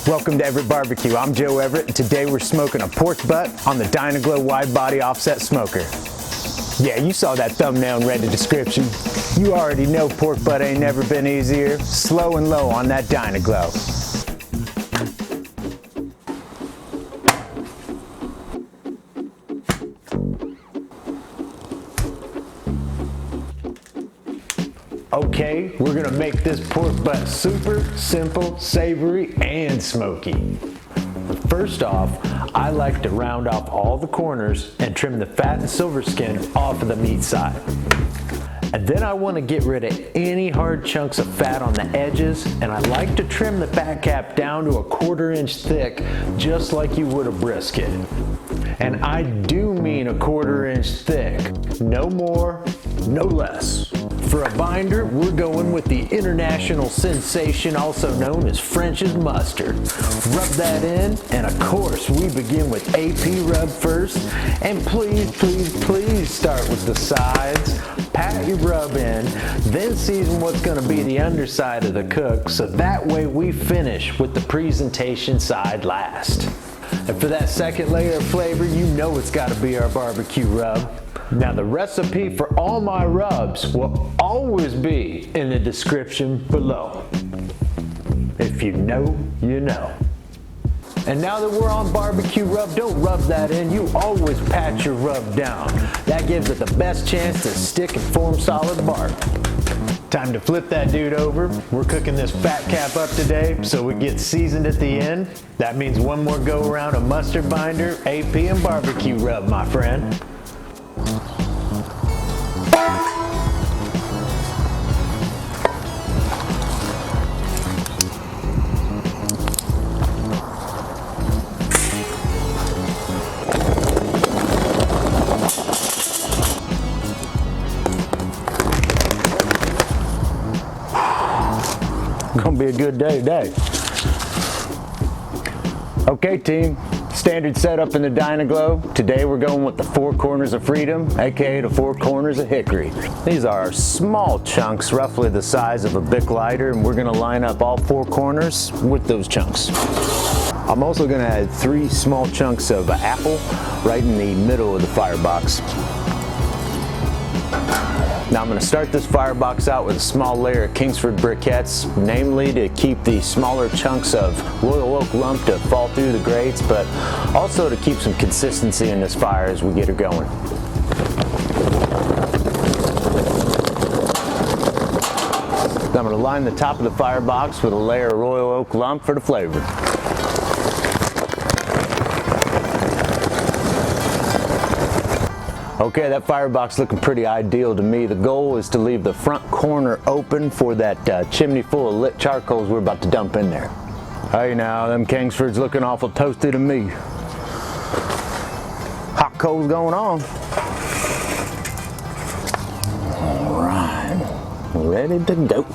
Welcome to Everett Barbecue. I'm Joe Everett, and today we're smoking a pork butt on the Dyna-Glo wide body offset smoker. Yeah, you saw that thumbnail and read the description. You already know pork butt ain't never been easier. Slow and low on that Dyna-Glo. Okay, we're gonna make this pork butt super simple, savory, and smoky. First off, I like to round off all the corners and trim the fat and silver skin off of the meat side. And then I want to get rid of any hard chunks of fat on the edges, and I like to trim the fat cap down to a 1/4 inch thick, just like you would a brisket. And I do mean a 1/4 inch thick, no more, no less. For a binder, we're going with the international sensation, also known as French's mustard. Rub that in, and of course, we begin with AP rub first. And please, please, please start with the sides. Pat your rub in, then season what's gonna be the underside of the cook, so that way we finish with the presentation side last. And for that second layer of flavor, you know it's gotta be our barbecue rub. Now the recipe for all my rubs will always be in the description below. If you know, you know. And now that we're on barbecue rub, don't rub that in, you always pat your rub down. That gives it the best chance to stick and form solid bark. Time to flip that dude over. We're cooking this fat cap up today so it gets seasoned at the end. That means one more go around of mustard binder, AP, and barbecue rub, my friend. Gonna be a good day today. Okay team, standard setup in the Dyna-Glo. Today we're going with the 4 corners of freedom, aka the 4 corners of hickory. These are small chunks, roughly the size of a Bic lighter, and we're gonna line up all 4 corners with those chunks. I'm also gonna add 3 small chunks of apple right in the middle of the firebox. Now I'm going to start this firebox out with a small layer of Kingsford briquettes, namely to keep the smaller chunks of royal oak lump to fall through the grates, but also to keep some consistency in this fire as we get her going. Now I'm going to line the top of the firebox with a layer of royal oak lump for the flavor. Okay, that firebox looking pretty ideal to me. The goal is to leave the front corner open for that chimney full of lit charcoals we're about to dump in there. Hey now, them Kingsfords looking awful toasty to me. Hot coals going on. All right, ready to go.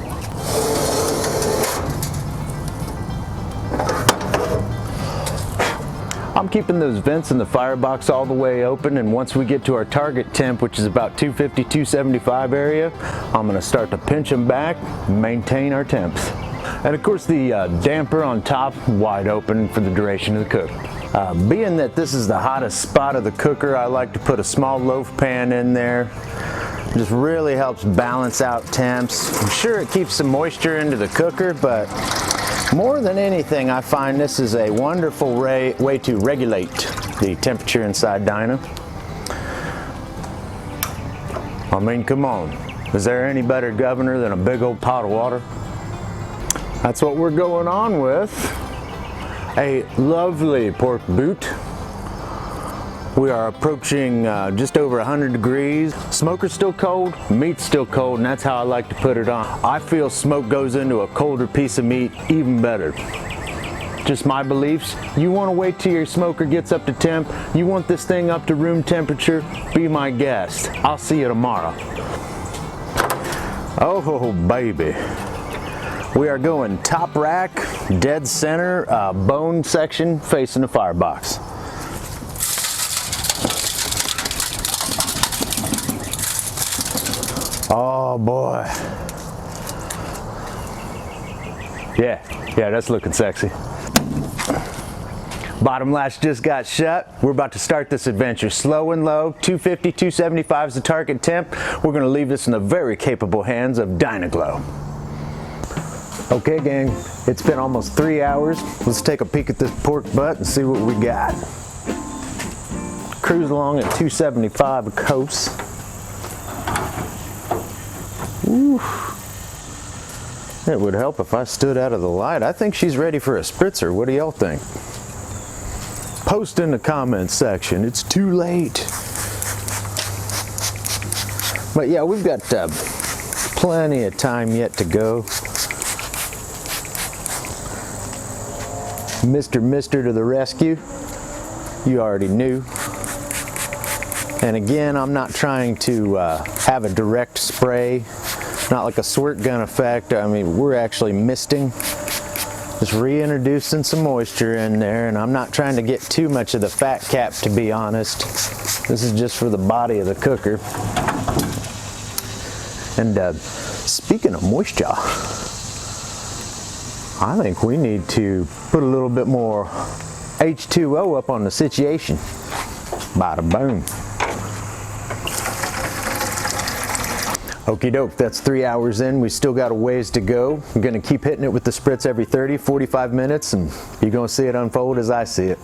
I'm keeping those vents in the firebox all the way open, and once we get to our target temp, which is about 250, 275 area, I'm going to start to pinch them back, maintain our temps. And of course the damper on top wide open for the duration of the cook. Being that this is the hottest spot of the cooker, I like to put a small loaf pan in there. It just really helps balance out temps. I'm sure it keeps some moisture into the cooker, but more than anything, I find this is a wonderful way to regulate the temperature inside Dyna. I mean, come on. Is there any better governor than a big old pot of water? That's what we're going on with. A lovely pork boot. We are approaching just over 100 degrees. Smoker's still cold, meat's still cold, and that's how I like to put it on. I feel smoke goes into a colder piece of meat even better. Just my beliefs. You want to wait till your smoker gets up to temp. You want this thing up to room temperature, be my guest. I'll see you tomorrow. Oh baby. We are going top rack, dead center, bone section facing the firebox. Oh boy. Yeah, that's looking sexy. Bottom latch just got shut. We're about to start this adventure. Slow and low, 250, 275 is the target temp. We're gonna leave this in the very capable hands of Dyna-Glo. Okay gang, it's been almost 3 hours. Let's take a peek at this pork butt and see what we got. Cruise along at 275 a coast. Ooh. It would help if I stood out of the light. I think she's ready for a spritzer. What do y'all think? Post in the comments section. It's too late. But yeah, we've got plenty of time yet to go. Mr. to the rescue. You already knew. And again, I'm not trying to have a direct spray, not like a squirt gun effect. I mean, we're actually misting. Just reintroducing some moisture in there, and I'm not trying to get too much of the fat cap, to be honest. This is just for the body of the cooker. And speaking of moisture, I think we need to put a little bit more H2O up on the situation. Bada boom. Okie doke, that's 3 hours in. We still got a ways to go. I'm gonna keep hitting it with the spritz every 30, 45 minutes, and you're gonna see it unfold as I see it.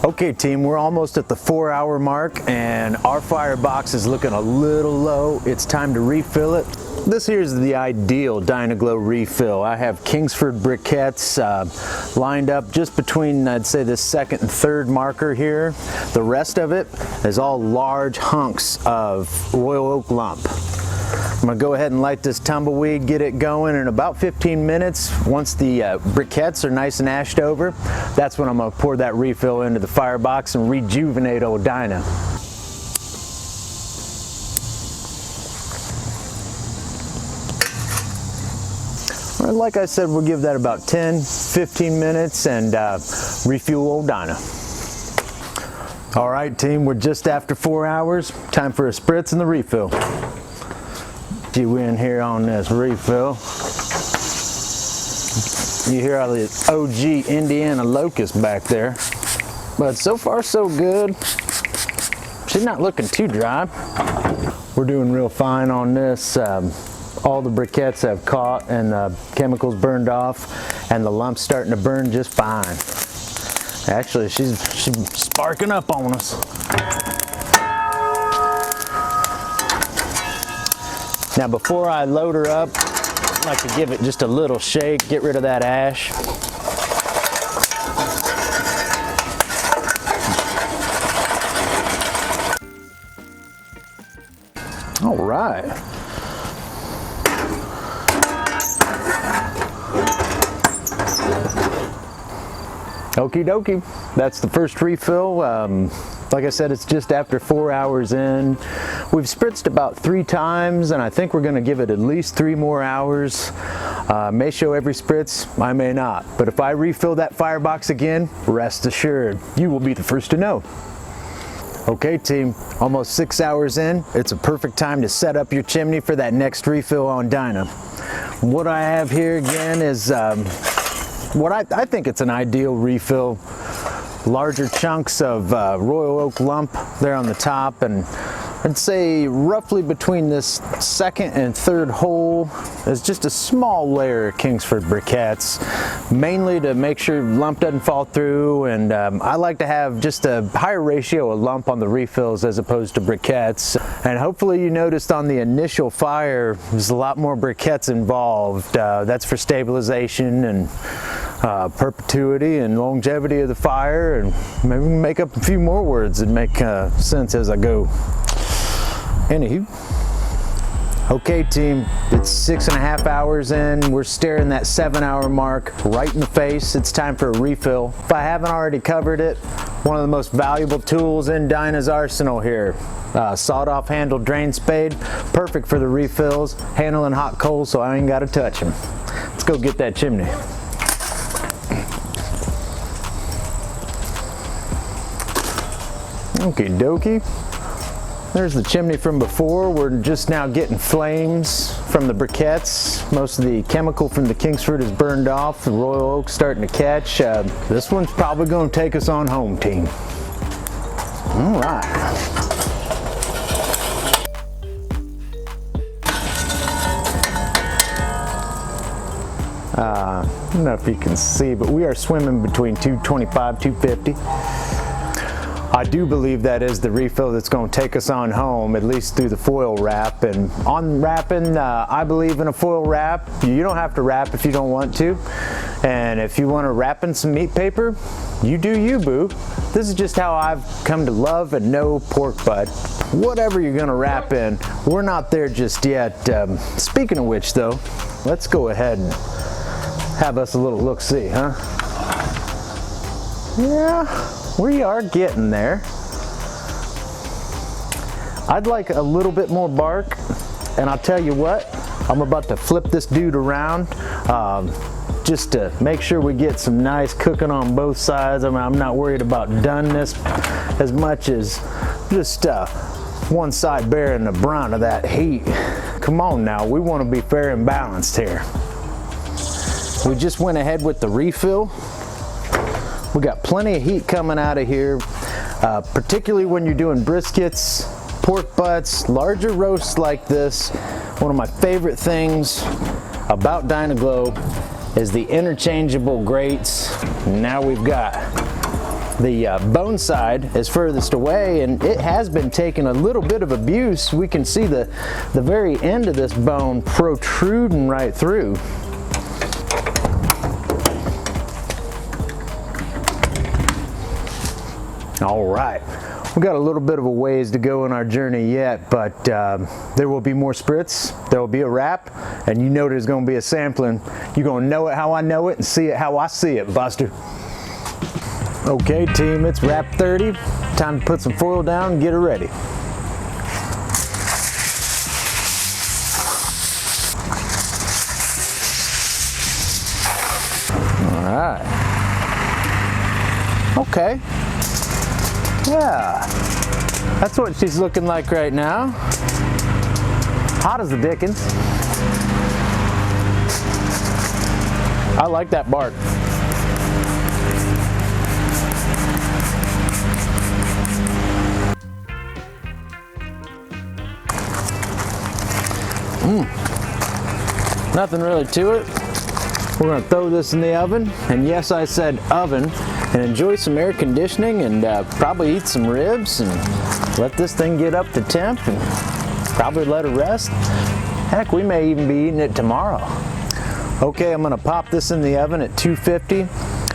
Okay team, we're almost at the 4-hour mark and our firebox is looking a little low. It's time to refill it. This here is the ideal Dyna-Glo refill. I have Kingsford briquettes lined up just between, I'd say, the second and third marker here. The rest of it is all large hunks of royal oak lump. I'm gonna go ahead and light this tumbleweed, get it going in about 15 minutes. Once the briquettes are nice and ashed over, that's when I'm gonna pour that refill into the firebox and rejuvenate old Dyna. Like I said, we'll give that about 10, 15 minutes and refuel old Dyna. All right, team, we're just after 4 hours. Time for a spritz and the refill. You in here on this refill. You hear all the OG Indiana locust back there. But so far, so good. She's not looking too dry. We're doing real fine on this. All the briquettes have caught and the chemicals burned off and the lump's starting to burn just fine. Actually, she's sparking up on us. Now before I load her up, I like to give it just a little shake, get rid of that ash. All right. Okie dokie, that's the first refill. Like I said, it's just after 4 hours in. We've spritzed about 3 times, and I think we're gonna give it at least 3 more hours. May show every spritz, I may not. But if I refill that firebox again, rest assured, you will be the first to know. Okay team, almost 6 hours in. It's a perfect time to set up your chimney for that next refill on Dyna. What I have here again is what I think it's an ideal refill. Larger chunks of royal oak lump there on the top, and I'd say roughly between this second and third hole is just a small layer of Kingsford briquettes, mainly to make sure lump doesn't fall through, and I like to have just a higher ratio of lump on the refills as opposed to briquettes. And hopefully you noticed on the initial fire there's a lot more briquettes involved. That's for stabilization and perpetuity and longevity of the fire, and maybe make up a few more words that make sense as I go. Anywho, okay team, it's 6.5 hours in. We're staring that 7-hour mark right in the face. It's time for a refill. If I haven't already covered it, one of the most valuable tools in Dyna's arsenal here. Sawed-off handle drain spade, perfect for the refills, handling hot coals so I ain't gotta touch them. Let's go get that chimney. Okie dokie. There's the chimney from before. We're just now getting flames from the briquettes. Most of the chemical from the Kingsford is burned off. The Royal Oak's starting to catch. This one's probably going to take us on home, team. All right. I don't know if you can see, but we are swimming between 225, 250. I do believe that is the refill that's going to take us on home, at least through the foil wrap. And on wrapping, I believe in a foil wrap. You don't have to wrap if you don't want to. And if you want to wrap in some meat paper, you do you, boo. This is just how I've come to love and know pork butt. Whatever you're going to wrap in, we're not there just yet. Speaking of which, though, let's go ahead and have us a little look-see, huh? Yeah. We are getting there. I'd like a little bit more bark, and I'll tell you what, I'm about to flip this dude around just to make sure we get some nice cooking on both sides. I mean, I'm not worried about doneness as much as just one side bearing the brunt of that heat. Come on now, we want to be fair and balanced here. We just went ahead with the refill. We got plenty of heat coming out of here, particularly when you're doing briskets, pork butts, larger roasts like this. One of my favorite things about Dyna-Glo is the interchangeable grates. Now we've got the bone side is furthest away, and it has been taking a little bit of abuse. We can see the very end of this bone protruding right through. All right, we got a little bit of a ways to go in our journey yet, but there will be more spritz, there will be a wrap, and you know there's gonna be a sampling. You're gonna know it how I know it and see it how I see it, Buster. Okay, team, it's wrap 30. Time to put some foil down and get it ready. All right. Okay. Yeah, that's what she's looking like right now. Hot as the dickens. I like that bark. Nothing really to it. We're gonna throw this in the oven, and yes, I said oven, and enjoy some air conditioning and probably eat some ribs and let this thing get up to temp and probably let it rest. Heck, we may even be eating it tomorrow. Okay, I'm gonna pop this in the oven at 250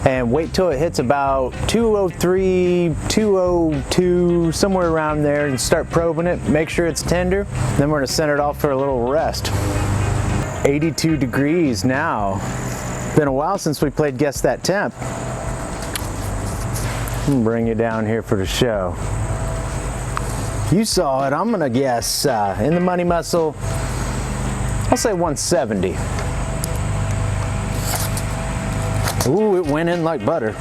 and wait till it hits about 203, 202, somewhere around there, and start probing it, make sure it's tender. Then we're gonna send it off for a little rest. 82 degrees now. Been a while since we played Guess That Temp. I'm gonna bring you down here for the show. You saw it. I'm gonna guess in the money muscle, I'll say 170. Ooh, it went in like butter.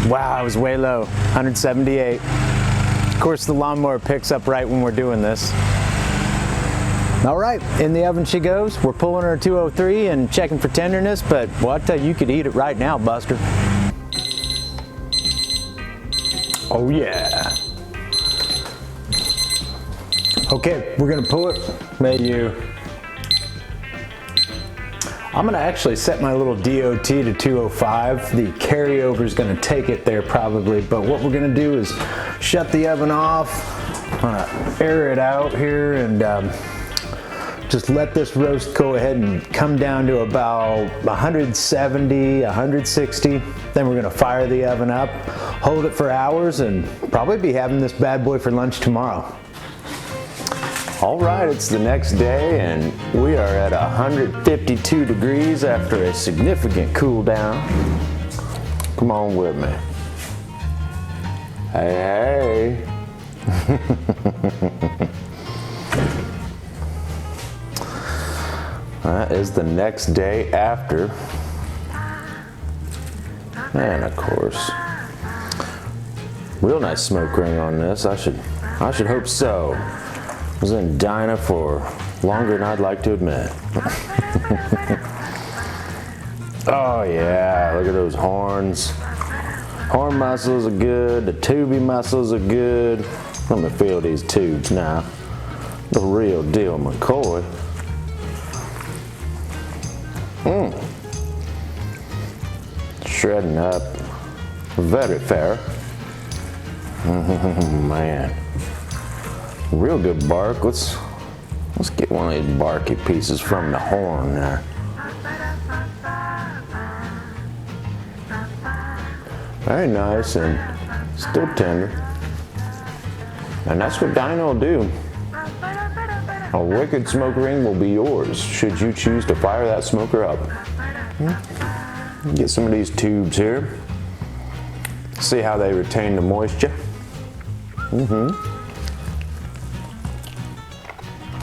Wow, I was way low, 178. Of course, the lawnmower picks up right when we're doing this. All right, in the oven she goes. We're pulling her 203 and checking for tenderness, but well, I tell you, you could eat it right now, Buster. Oh yeah. Okay, we're gonna pull it. Menu. I'm gonna actually set my little DOT to 205. The carryover is gonna take it there probably, but what we're gonna do is shut the oven off, air it out here, and just let this roast go ahead and come down to about 170, 160. Then we're gonna fire the oven up, hold it for hours, and probably be having this bad boy for lunch tomorrow. All right, it's the next day and we are at 152 degrees after a significant cool down. Come on with me. Hey, hey. That is the next day after. And of course, real nice smoke ring on this. I should hope so. was in Dyna for longer than I'd like to admit. Oh yeah, look at those horns. Horn muscles are good, the tubey muscles are good. Let me feel these tubes now. The real deal McCoy. Shredding up. Very fair. Man. Real good bark. Let's get one of these barky pieces from the horn there. Very nice and still tender. And that's what Dyna will do. A wicked smoke ring will be yours should you choose to fire that smoker up. Get some of these tubes here. See how they retain the moisture.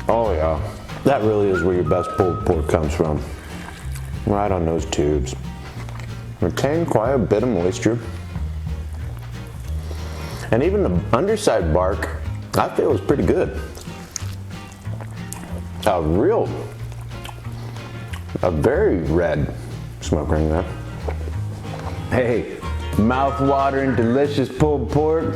Oh yeah, that really is where your best pulled pork comes from. Right on those tubes. Retain quite a bit of moisture. And even the underside bark, I feel is pretty good. A very red smoke ring there. Hey, mouth-watering, delicious pulled pork.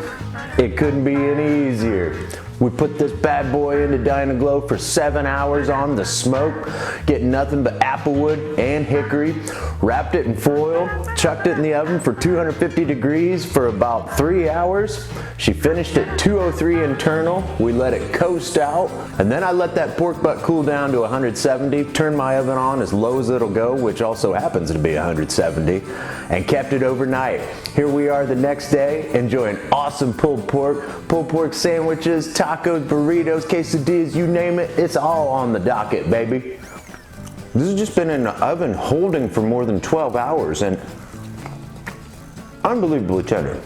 It couldn't be any easier. We put this bad boy into Dyna-Glo for 7 hours on the smoke, getting nothing but applewood and hickory. Wrapped it in foil, chucked it in the oven for 250 degrees for about 3 hours. She finished at 203 internal. We let it coast out, and then I let that pork butt cool down to 170, turned my oven on as low as it'll go, which also happens to be 170, and kept it overnight. Here we are the next day, enjoying awesome pulled pork sandwiches, tacos, burritos, quesadillas, you name it, it's all on the docket, baby. This has just been in the oven holding for more than 12 hours and unbelievably tender.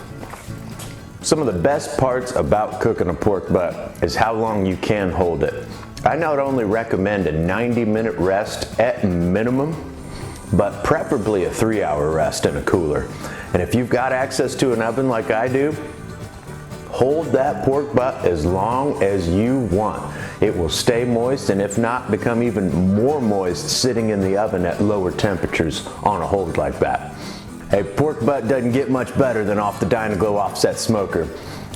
Some of the best parts about cooking a pork butt is how long you can hold it. I not only recommend a 90-minute rest at minimum, but preferably a 3-hour rest in a cooler. And if you've got access to an oven like I do, hold that pork butt as long as you want. It will stay moist, and if not, become even more moist sitting in the oven at lower temperatures on a hold like that. Hey, pork butt doesn't get much better than off the Dyna-Glo offset smoker.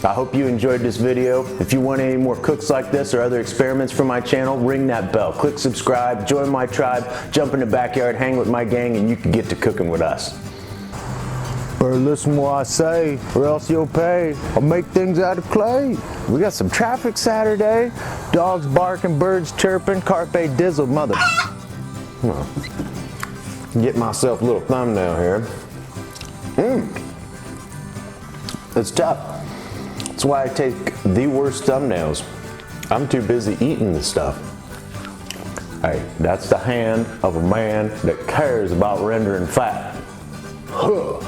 I hope you enjoyed this video. If you want any more cooks like this or other experiments from my channel, ring that bell, click subscribe, join my tribe, jump in the backyard, hang with my gang, and you can get to cooking with us. Better listen what I say, or else you'll pay. I'll make things out of clay. We got some traffic Saturday. Dogs barking, birds chirping, carpe dizzle, mother. Well, get myself a little thumbnail here. It's tough. That's why I take the worst thumbnails. I'm too busy eating this stuff. Hey, that's the hand of a man that cares about rendering fat. Huh.